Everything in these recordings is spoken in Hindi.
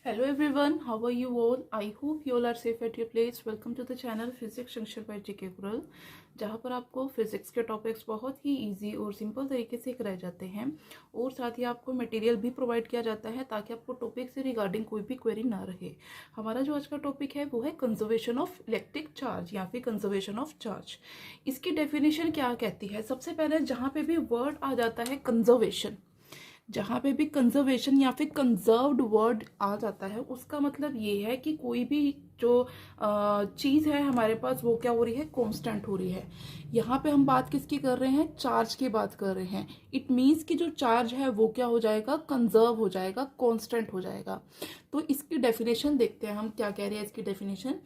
Hello everyone, how are you all? I hope you all are safe at your place. Welcome to the channel Physics Junction by JK Gural, जहाँ पर आपको फिजिक्स के टॉपिक्स बहुत ही इजी और सिंपल तरीके से कराए जाते हैं और साथ ही आपको मटेरियल भी प्रोवाइड किया जाता है ताकि आपको टॉपिक से रिगार्डिंग कोई भी क्वेरी ना रहे। हमारा जो आज का टॉपिक है वो है कंजर्वेशन ऑफ इलेक्ट्रिक चार्ज या फिर कंजर्वेशन ऑफ चार्ज। इसकी डेफिनेशन क्या कहती है? सबसे पहले जहाँ पे भी वर्ड आ जाता है कंजर्वेशन, जहाँ पे भी कंजर्वेशन या फिर कंजर्व्ड वर्ड आ जाता है उसका मतलब ये है कि कोई भी जो चीज़ है हमारे पास वो क्या हो रही है, कांस्टेंट हो रही है। यहाँ पे हम बात किसकी कर रहे हैं? चार्ज की बात कर रहे हैं। इट मीन्स कि जो चार्ज है वो क्या हो जाएगा, कंजर्व हो जाएगा, कांस्टेंट हो जाएगा। तो इसकी डेफिनेशन देखते हैं हम क्या कह रहे हैं। इसकी डेफिनेशन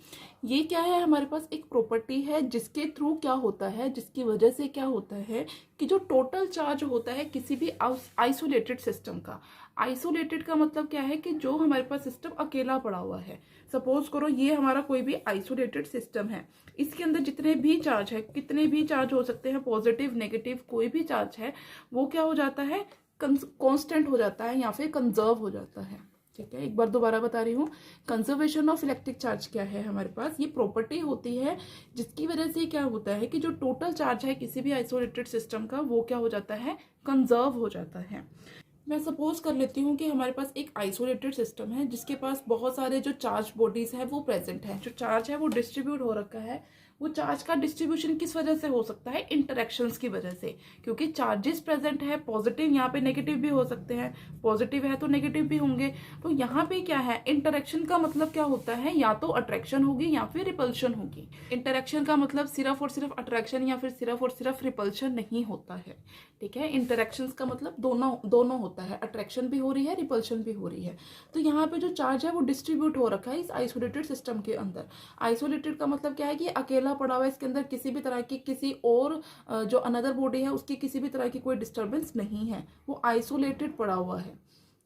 ये क्या है, हमारे पास एक प्रॉपर्टी है जिसके थ्रू क्या होता है, जिसकी वजह से क्या होता है कि जो टोटल चार्ज होता है किसी भी आइसोलेटेड सिस्टम का, आइसोलेटेड का मतलब क्या है कि जो हमारे पास सिस्टम अकेला पड़ा हुआ है। सपोज करो ये हमारा कोई भी आइसोलेटेड सिस्टम है, इसके अंदर जितने भी चार्ज है, कितने भी चार्ज हो सकते हैं, पॉजिटिव नेगेटिव कोई भी चार्ज है, वो क्या हो जाता है, कांस्टेंट हो जाता है या फिर कंजर्व हो जाता है। ठीक है, एक बार दोबारा बता रही हूँ, कंजर्वेशन ऑफ इलेक्ट्रिक चार्ज क्या है हमारे पास, ये प्रॉपर्टी होती है जिसकी वजह से क्या होता है कि जो टोटल चार्ज है किसी भी आइसोलेटेड सिस्टम का वो क्या हो जाता है, कंजर्व हो जाता है। मैं सपोज कर लेती हूँ कि हमारे पास एक आइसोलेटेड सिस्टम है जिसके पास बहुत सारे जो चार्ज बॉडीज है वो प्रेजेंट है। जो चार्ज है वो डिस्ट्रीब्यूट हो रखा है। वो चार्ज का डिस्ट्रीब्यूशन किस वजह से हो सकता है? इंटरेक्शंस की वजह से, क्योंकि चार्जेस प्रेजेंट है, पॉजिटिव यहाँ पे नेगेटिव भी हो सकते हैं, पॉजिटिव है तो नेगेटिव भी होंगे। तो यहाँ पे क्या है, इंटरेक्शन का मतलब क्या होता है, या तो अट्रैक्शन होगी या फिर रिपल्शन होगी। इंटरेक्शन का मतलब सिर्फ और सिर्फ अट्रैक्शन या फिर सिर्फ और सिर्फ रिपल्शन नहीं होता है। ठीक है, इंटरेक्शंस का मतलब दोनों होता है, अट्रैक्शन भी हो रही है, रिपल्शन भी हो रही है। तो यहाँ पे जो चार्ज है वो डिस्ट्रीब्यूट हो रखा है इस आइसोलेटेड सिस्टम के अंदर। आइसोलेटेड का मतलब क्या है कि अकेला पड़ा हुआ है, इसके अंदर किसी भी तरह की किसी और जो अनदर बॉडी है उसकी किसी भी तरह की कोई डिस्टर्बेंस नहीं है, वो आइसोलेटेड पड़ा हुआ है।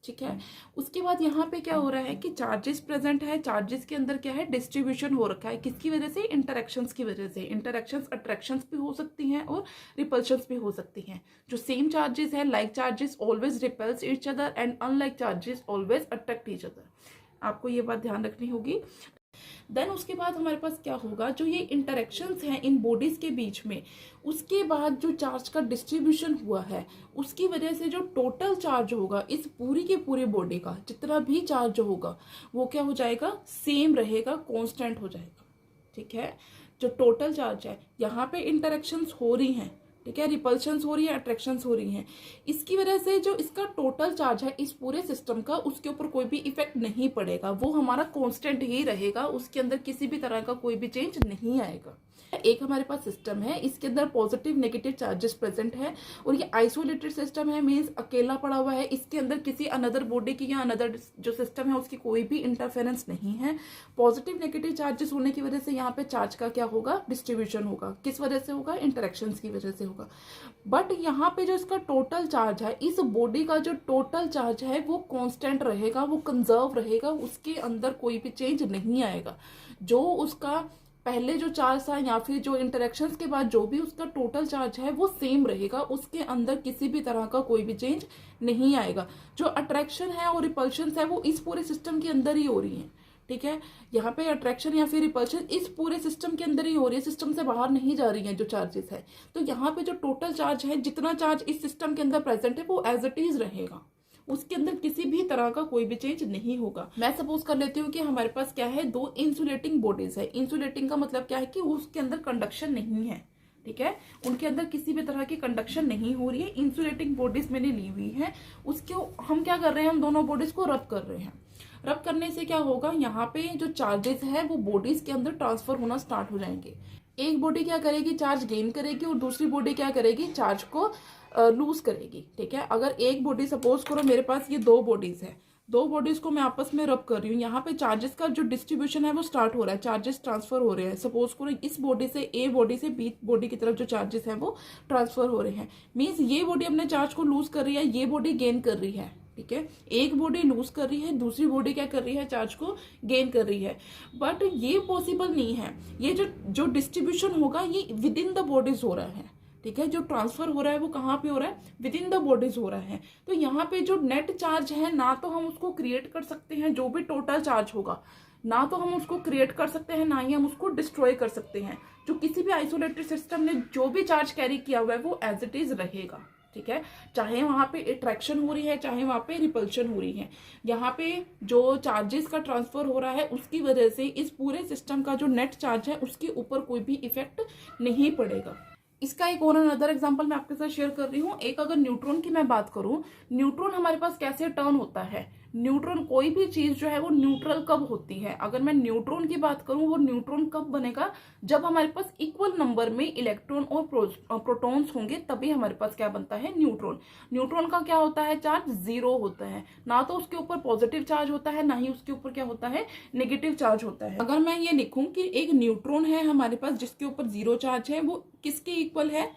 ठीक है, उसके बाद यहाँ पे क्या हो रहा है कि चार्जेस प्रेजेंट है, चार्जेस के अंदर क्या है, डिस्ट्रीब्यूशन हो रखा है। किसकी वजह से? इंटरेक्शंस की वजह से। इंटरेक्शंस अट्रैक्शंस भी हो सकती हैं और रिपल्शंस भी हो सकती हैं। जो सेम चार्जेस है, like charges always repels each other and unlike charges always attract each other. आपको ये बात ध्यान रखनी होगी। देन उसके बाद हमारे पास क्या होगा, जो ये इंटरेक्शंस हैं इन बॉडीज के बीच में, उसके बाद जो चार्ज का डिस्ट्रीब्यूशन हुआ है उसकी वजह से जो टोटल चार्ज होगा इस पूरी की पूरी बॉडी का, जितना भी चार्ज होगा वो क्या हो जाएगा, सेम रहेगा, कांस्टेंट हो जाएगा। ठीक है, जो टोटल चार्ज है, यहाँ पे इंटरेक्शंस हो रही हैं, ठीक है, रिपल्शंस हो रही है, अट्रैक्शंस हो रही हैं, इसकी वजह से जो इसका टोटल चार्ज है इस पूरे सिस्टम का, उसके ऊपर कोई भी इफेक्ट नहीं पड़ेगा, वो हमारा कांस्टेंट ही रहेगा, उसके अंदर किसी भी तरह का कोई भी चेंज नहीं आएगा। एक हमारे पास सिस्टम है, इसके अंदर पॉजिटिव नेगेटिव चार्जेस प्रेजेंट है और ये आइसोलेटेड सिस्टम है, मीन्स अकेला पड़ा हुआ है, इसके अंदर किसी अनदर बॉडी की या अनदर जो सिस्टम है उसकी कोई भी इंटरफेरेंस नहीं है। पॉजिटिव नेगेटिव चार्जेस होने की वजह से यहाँ पे चार्ज का क्या होगा, डिस्ट्रीब्यूशन होगा। किस वजह से होगा? इंटरेक्शंस की वजह से होगा। बट यहाँ पे जो इसका टोटल चार्ज है, इस बॉडी का जो टोटल चार्ज है वो कांस्टेंट रहेगा, वो कंजर्व रहेगा, उसके अंदर कोई भी चेंज नहीं आएगा। जो उसका पहले जो चार्ज था या फिर जो इंटरेक्शंस के बाद जो भी उसका टोटल चार्ज है वो सेम रहेगा, उसके अंदर किसी भी तरह का कोई भी चेंज नहीं आएगा। जो अट्रैक्शन है और रिपल्शन है वो इस पूरे सिस्टम के अंदर ही हो रही है। ठीक है, यहाँ पे अट्रैक्शन या फिर रिपल्शन इस पूरे सिस्टम के अंदर ही हो रही है, सिस्टम से बाहर नहीं जा रही है जो चार्जेस है। तो यहाँ पे जो टोटल चार्ज है, जितना चार्ज इस सिस्टम के अंदर प्रेजेंट है वो एज इट इज रहेगा, उसके अंदर किसी भी तरह का कोई भी चेंज नहीं होगा। मैं सपोज कर लेती हूँ कि हमारे पास क्या है, दो इंसुलेटिंग बॉडीज है। इंसुलेटिंग का मतलब क्या है कि उसके अंदर कंडक्शन नहीं है। ठीक है, उनके अंदर किसी भी तरह की कंडक्शन नहीं हो रही है। इंसुलेटिंग बॉडीज मैंने ली हुई है, उसके हम क्या कर रहे हैं, हम दोनों बॉडीज को रब कर रहे हैं। रब करने से क्या होगा, यहाँ पे जो चार्जेस है वो बॉडीज के अंदर ट्रांसफर होना स्टार्ट हो जाएंगे। एक बॉडी क्या करेगी, चार्ज गेन करेगी और दूसरी बॉडी क्या करेगी, चार्ज को लूज करेगी। ठीक है, अगर एक बॉडी, सपोज करो मेरे पास ये दो बॉडीज है, दो बॉडीज को मैं आपस में रब कर रही हूँ, यहाँ पे चार्जेस का जो डिस्ट्रीब्यूशन है वो स्टार्ट हो रहा है, चार्जेस ट्रांसफर हो रहे हैं। सपोज करो इस बॉडी से, ए बॉडी से बी बॉडी की तरफ जो चार्जेस है वो ट्रांसफर हो रहे हैं, मीन्स ये बॉडी अपने चार्ज को लूज कर रही है, ये बॉडी गेन कर रही है। ठीक है, एक बॉडी लूज कर रही है, दूसरी बॉडी क्या कर रही है, चार्ज को गेन कर रही है। बट ये पॉसिबल नहीं है, ये जो डिस्ट्रीब्यूशन होगा ये विद इन द बॉडीज हो रहा है। ठीक है। जो ट्रांसफर हो रहा है वो कहाँ पे हो रहा है, विद इन द बॉडीज हो रहा है। तो यहाँ पे जो नेट चार्ज है ना तो हम उसको क्रिएट कर सकते हैं, जो भी टोटल चार्ज होगा ना तो हम उसको क्रिएट कर सकते हैं, ना ही हम उसको डिस्ट्रॉय कर सकते हैं। जो किसी भी आइसोलेटेड सिस्टम ने जो भी चार्ज कैरी किया हुआ है वो एज इट इज रहेगा, ठीक है। चाहे वहां पे अट्रैक्शन हो रही है, चाहे वहां पे रिपल्शन हो रही है, यहाँ पे जो चार्जेस का ट्रांसफर हो रहा है उसकी वजह से इस पूरे सिस्टम का जो नेट चार्ज है उसके ऊपर कोई भी इफेक्ट नहीं पड़ेगा। इसका एक और अनदर एग्जांपल मैं आपके साथ शेयर कर रही हूँ। एक अगर न्यूट्रॉन की मैं बात करूं, न्यूट्रॉन हमारे पास कैसे टर्न होता है। न्यूट्रॉन, कोई भी चीज जो है वो न्यूट्रल कब होती है, अगर मैं न्यूट्रॉन की बात करूं, वो न्यूट्रॉन कब बनेगा, जब हमारे पास इक्वल नंबर में इलेक्ट्रॉन और प्रोटॉन्स होंगे, तभी हमारे पास क्या बनता है, न्यूट्रॉन। न्यूट्रॉन का क्या होता है, चार्ज 0 होता है, ना तो उसके ऊपर पॉजिटिव चार्ज होता है, ना ही उसके ऊपर क्या होता है, नेगेटिव चार्ज होता है। अगर मैं ये लिखूं कि एक न्यूट्रॉन है हमारे पास जिसके ऊपर 0 चार्ज है, वो किसके इक्वल है,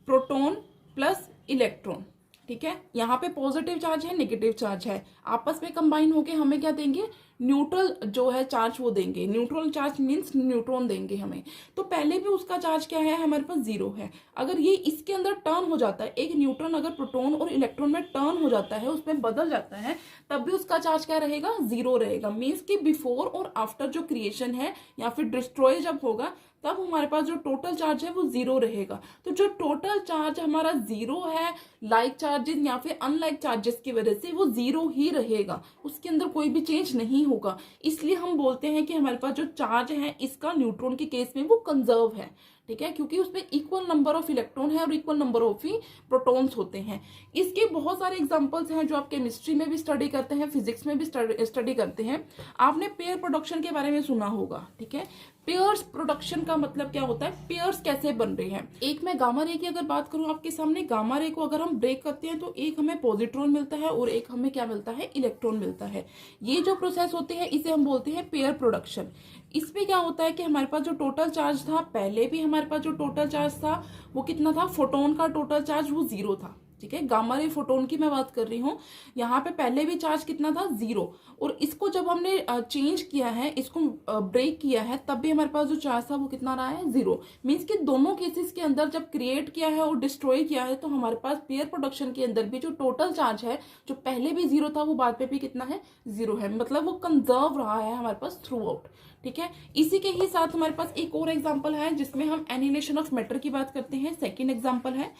प्रोटॉन प्लस इलेक्ट्रॉन, ठीक है। यहाँ पे पॉजिटिव चार्ज है, नेगेटिव चार्ज है, आपस में कंबाइन होके हमें क्या देंगे, न्यूट्रल जो है चार्ज वो देंगे। न्यूट्रल चार्ज मीन्स न्यूट्रॉन देंगे हमें। तो पहले भी उसका चार्ज क्या है, हमारे पास 0 है। अगर ये इसके अंदर टर्न हो जाता है, एक न्यूट्रॉन अगर प्रोटॉन और इलेक्ट्रॉन में टर्न हो जाता है, उसमें बदल जाता है, तब भी उसका चार्ज क्या रहेगा, 0 रहेगा। मीन्स कि बिफोर और आफ्टर जो क्रिएशन है या फिर डिस्ट्रॉय जब होगा, तब हमारे पास जो टोटल चार्ज है वो 0 रहेगा। तो जो टोटल चार्ज हमारा 0 है, लाइक चार्जेस या फिर अनलाइक चार्जेस की वजह से वो 0 ही रहेगा, उसके अंदर कोई भी चेंज नहीं होगा। इसलिए हम बोलते हैं कि हमारे पास जो चार्ज है इसका न्यूट्रॉन के केस में वो कंजर्व है, ठीक है, क्योंकि उसमें इक्वल नंबर ऑफ इलेक्ट्रॉन है और equal number of he protons होते हैं। इसके बहुत सारे एग्जांपल्स हैं जो आप केमिस्ट्री में भी स्टडी करते हैं, फिजिक्स में भी स्टडी करते हैं। आपने पेयर प्रोडक्शन के बारे में सुना होगा, ठीक है। पेयर्स प्रोडक्शन का मतलब क्या होता है, पेयर्स कैसे बन रहे हैं। एक मैं गामा रे की अगर बात करूं आपके सामने, गामा रे को अगर हम ब्रेक करते हैं तो एक हमें पॉजिट्रॉन मिलता है और एक हमें क्या मिलता है, इलेक्ट्रॉन मिलता है। ये जो प्रोसेस होते हैं इसे हम बोलते हैं पेयर प्रोडक्शन। इसमें क्या होता है कि हमारे पास जो टोटल चार्ज था, पहले भी हमारे पास जो टोटल चार्ज था वो कितना था, फोटोन का टोटल चार्ज वो 0 था, ठीक है। गामा रे फोटोन की मैं बात कर रही हूँ। यहाँ पे पहले भी चार्ज कितना था, 0, और इसको जब हमने चेंज किया है, इसको ब्रेक किया है, तब भी हमारे पास जो चार्ज था वो कितना रहा है, 0। मीन्स कि दोनों केसेस के अंदर जब क्रिएट किया है और डिस्ट्रॉय किया है, तो हमारे पास पेयर प्रोडक्शन के अंदर भी जो टोटल चार्ज है, जो पहले भी 0 था वो बाद में भी कितना है, 0 है। मतलब वो कंजर्व रहा है हमारे पास थ्रू आउट, ठीक है। इसी के ही साथ हमारे पास एक और एग्जांपल है जिसमें हम एनिहिलेशन ऑफ मैटर की बात करते हैं। सेकंड एग्जांपल है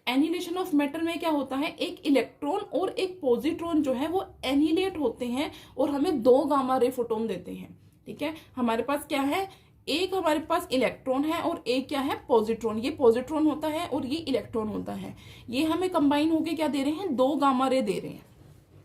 एनिहिलेशन ऑफ मैटर में क्या होता है, एक इलेक्ट्रॉन और एक पॉजिट्रॉन जो है वो एनिहिलेट होते हैं और हमें 2 गामा रे फोटोन देते हैं, ठीक है। हमारे पास क्या है, एक हमारे पास इलेक्ट्रॉन है और एक क्या है, पॉजिट्रॉन। ये पॉजिट्रॉन होता है और ये इलेक्ट्रॉन होता है। ये हमें कंबाइन होके क्या दे रहे हैं, 2 गामा रे दे रहे हैं,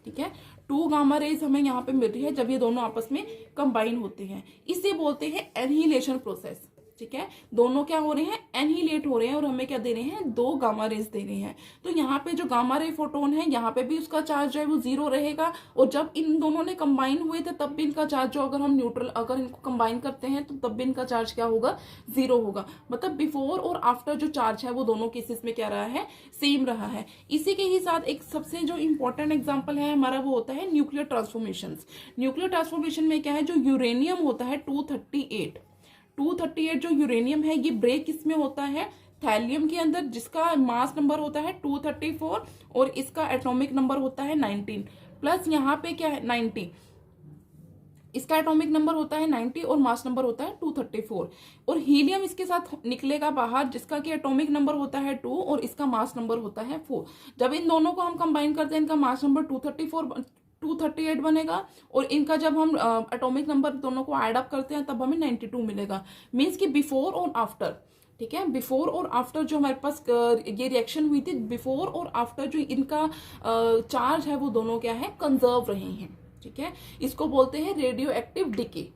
ठीक है। 2 गामा रेज हमें यहाँ पे मिल रही है जब ये दोनों आपस में कंबाइन होते हैं। इसे बोलते हैं एनिहिलेशन प्रोसेस, ठीक है। दोनों क्या हो रहे हैं, एनिहिलेट हो रहे हैं और हमें क्या दे रहे हैं, 2 गामा रेज दे रहे हैं। तो यहाँ पे जो गामा रे फोटोन है, यहाँ पे भी उसका चार्ज जो है वो 0 रहेगा, और जब इन दोनों ने कंबाइन हुए थे तब भी इनका चार्ज जो, अगर हम न्यूट्रल अगर इनको कंबाइन करते हैं तो तब भी इनका चार्ज क्या होगा, 0 होगा। मतलब बिफोर और आफ्टर जो चार्ज है वो दोनों केसेस में क्या रहा है, सेम रहा है। इसी के ही साथ एक सबसे जो इंपॉर्टेंट एग्जाम्पल है हमारा वो होता है न्यूक्लियर ट्रांसफॉर्मेशन। न्यूक्लियर ट्रांसफॉर्मेशन में क्या है, जो यूरेनियम होता है 238 जो यूरेनियम है, ये ब्रेक किसमें होता है, थैलियम के अंदर, जिसका मास नंबर होता है 234 और इसका एटॉमिक नंबर होता है 19, प्लस यहाँ पे क्या है 90, इसका एटॉमिक नंबर होता है 90 और मास नंबर होता है 234, और हीलियम इसके साथ निकलेगा बाहर, जिसका कि एटॉमिक नंबर होता है 2 और इसका मास नंबर होता है 4। जब इन दोनों को हम कंबाइन करते हैं, इनका मास नंबर 238 बनेगा, और इनका जब हम एटॉमिक नंबर दोनों को ऐड अप करते हैं तब हमें 92 मिलेगा। मीन्स कि बिफोर और आफ्टर, ठीक है, बिफोर और आफ्टर जो हमारे पास ये रिएक्शन हुई थी, बिफोर और आफ्टर जो इनका चार्ज है वो दोनों क्या है, कंजर्व रहे हैं, ठीक है। इसको बोलते हैं radio active decay.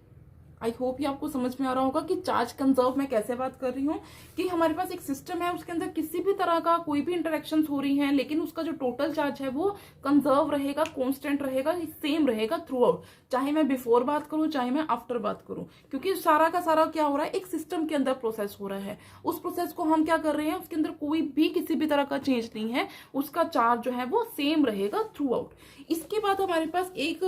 I hope ये आपको समझ में आ रहा होगा कि चार्ज कंजर्व मैं कैसे बात कर रही हूँ, कि हमारे पास एक सिस्टम है, उसके अंदर किसी भी तरह का कोई भी इंटरेक्शन हो रही है, लेकिन उसका जो टोटल चार्ज है वो कंजर्व रहेगा, कांस्टेंट रहेगा, सेम रहेगा थ्रू आउट, चाहे मैं बिफोर बात करूं चाहे मैं आफ्टर बात करूं, क्योंकि सारा का सारा क्या हो रहा है, एक सिस्टम के अंदर प्रोसेस हो रहा है। उस प्रोसेस को हम क्या कर रहे हैं, उसके अंदर कोई भी किसी भी तरह का चेंज नहीं है, उसका चार्ज जो है वो सेम रहेगा थ्रू आउट। इसके बाद हमारे पास एक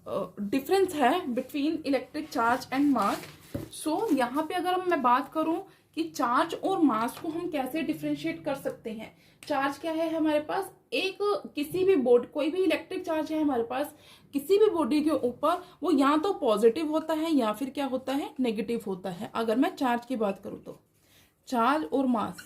डिफरेंस है between electric charge and mass. So यहाँ पे अगर मैं बात करूं कि चार्ज और मास को हम कैसे डिफरेंशिएट कर सकते हैं। चार्ज क्या है हमारे पास, एक किसी भी बॉडी, कोई भी इलेक्ट्रिक चार्ज है हमारे पास किसी भी बॉडी के ऊपर, वो या तो पॉजिटिव होता है या फिर क्या होता है, नेगेटिव होता है। अगर मैं चार्ज की बात करूं तो चार्ज और मास,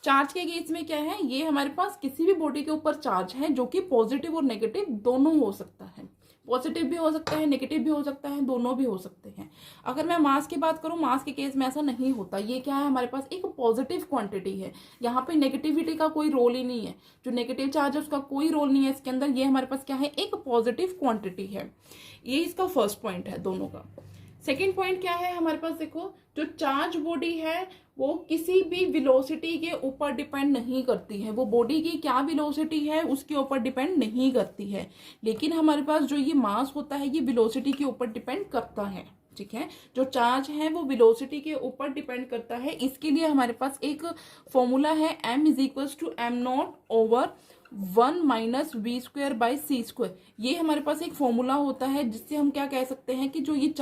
चार्ज के केस में क्या है, ये हमारे पास किसी भी बॉडी के ऊपर चार्ज है जो कि पॉजिटिव और नेगेटिव दोनों हो सकता है। पॉजिटिव भी हो सकता है, नेगेटिव भी हो सकता है, दोनों भी हो सकते हैं। अगर मैं मास की बात करूं, मास के केस में ऐसा नहीं होता। ये क्या है, हमारे पास एक पॉजिटिव क्वांटिटी है, यहाँ पे नेगेटिविटी का कोई रोल ही नहीं है। जो नेगेटिव चार्ज है उसका कोई रोल नहीं है इसके अंदर। ये हमारे पास क्या है, एक पॉजिटिव क्वांटिटी है। ये इसका फर्स्ट पॉइंट है दोनों का। सेकेंड पॉइंट क्या है हमारे पास, देखो जो चार्ज बॉडी है वो किसी भी वेलोसिटी के ऊपर डिपेंड नहीं करती है। वो बॉडी की क्या वेलोसिटी है उसके ऊपर डिपेंड नहीं करती है। लेकिन हमारे पास जो ये मास होता है ये वेलोसिटी के ऊपर डिपेंड करता है। ठीक है, जो चार्ज है वो वेलोसिटी के ऊपर डिपेंड करता है। इसके लिए हमारे पास एक फॉर्मूला है, m is equals to m0/1 - v²/c²। ये हमारे पास एक फॉर्मूला होता है जिससे हम क्या कह सकते हैं कि जो ये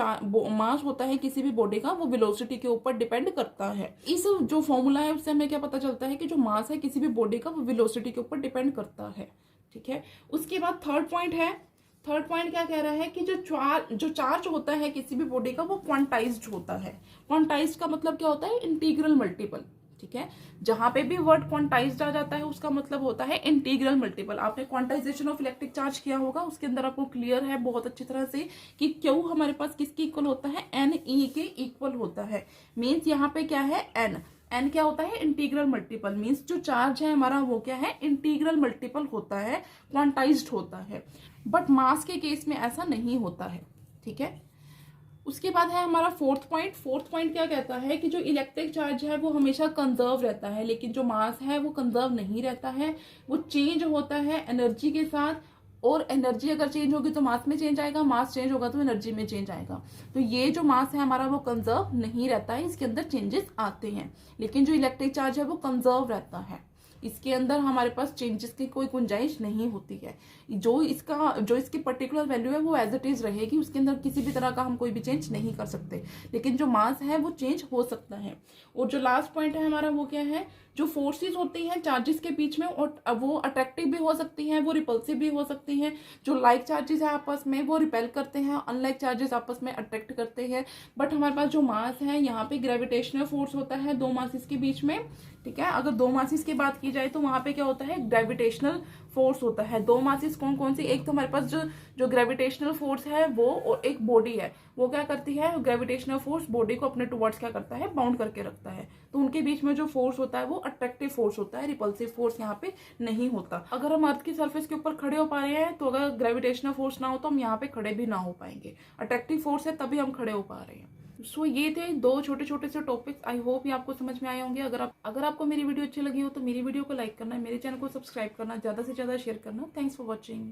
मास होता है किसी भी बॉडी का वो वेलोसिटी के ऊपर डिपेंड करता है। इस जो फॉर्मूला है उससे हमें क्या पता चलता है कि जो मास है किसी भी बॉडी का वो वेलोसिटी के ऊपर डिपेंड करता है। ठीक है, उसके बाद थर्ड पॉइंट है। थर्ड पॉइंट क्या कह रहा है कि जो चार्ज होता है किसी भी बॉडी का वो क्वांटाइज्ड होता है। क्वांटाइज्ड का मतलब क्या होता है, इंटीग्रल मल्टीपल। ठीक है, जहां पे भी वर्ड क्वांटाइज्ड आ जाता है उसका मतलब होता है इंटीग्रल मल्टीपल। आपने क्वांटाइजेशन ऑफ इलेक्ट्रिक चार्ज किया होगा, उसके अंदर आपको क्लियर है बहुत अच्छी तरह से कि क्यू हमारे पास किसके इक्वल होता है, एन ई के इक्वल होता है। मीन्स यहाँ पे क्या है, एन क्या होता है, इंटीग्रल मल्टीपल। मीन्स जो चार्ज है हमारा वो क्या है, इंटीग्रल मल्टीपल होता है, क्वांटाइज्ड होता है। बट मास के केस में ऐसा नहीं होता है। ठीक है, उसके बाद है हमारा फोर्थ पॉइंट। फोर्थ पॉइंट क्या कहता है कि जो इलेक्ट्रिक चार्ज है वो हमेशा कंजर्व रहता है, लेकिन जो मास है वो कंजर्व नहीं रहता है, वो चेंज होता है एनर्जी के साथ। और एनर्जी अगर चेंज होगी तो मास में चेंज आएगा, मास चेंज होगा तो एनर्जी में चेंज आएगा। तो ये जो मास है हमारा वो कंजर्व नहीं रहता है, इसके अंदर चेंजेस आते हैं। लेकिन जो इलेक्ट्रिक चार्ज है वो कंजर्व रहता है, इसके अंदर हमारे पास चेंजेस की कोई गुंजाइश नहीं होती है। जो इसकी पर्टिकुलर वैल्यू है वो एज इट इज रहेगी, उसके अंदर किसी भी तरह का हम कोई भी चेंज नहीं कर सकते। लेकिन जो मास है वो चेंज हो सकता है। और जो लास्ट पॉइंट है हमारा वो क्या है, जो फोर्सेस होती हैं चार्जेस के बीच में, और वो अट्रैक्टिव भी हो सकती हैं, वो रिपल्सिव भी हो सकती हैं। जो लाइक चार्जेस है आपस में वो रिपेल करते हैं, अनलाइक चार्जेस आपस में अट्रैक्ट करते हैं। बट हमारे पास जो मास है यहाँ पे ग्रेविटेशनल फोर्स होता है दो मासेस के बीच में। ठीक है, अगर दो मासेस की बात की जाए तो वहां पे क्या होता है, ग्रेविटेशनल फोर्स होता है। दो मासेस कौन कौन सी, एक तो हमारे पास जो ग्रेविटेशनल फोर्स है वो, और एक बॉडी है वो क्या करती है, ग्रेविटेशनल फोर्स बॉडी को अपने टुवर्ड्स क्या करता है, बाउंड करके रखता है। तो उनके बीच में जो फोर्स होता है वो अट्रैक्टिव फोर्स होता है, रिपल्सिव फोर्स यहाँ पे नहीं होता। अगर हम अर्थ की सरफेस के ऊपर खड़े हो पा रहे हैं तो अगर ग्रेविटेशनल फोर्स ना हो तो हम यहाँ पे खड़े भी ना हो पाएंगे। अट्रैक्टिव फोर्स है तभी हम खड़े हो पा रहे हैं। सो ये थे दो छोटे छोटे से टॉपिक्स। आई होप ये आपको समझ में आए होंगे। अगर आपको मेरी वीडियो अच्छी लगी हो तो मेरी वीडियो को लाइक करना, मेरे चैनल को सब्सक्राइब करना, ज्यादा से ज्यादा शेयर करना। Thanks for watching.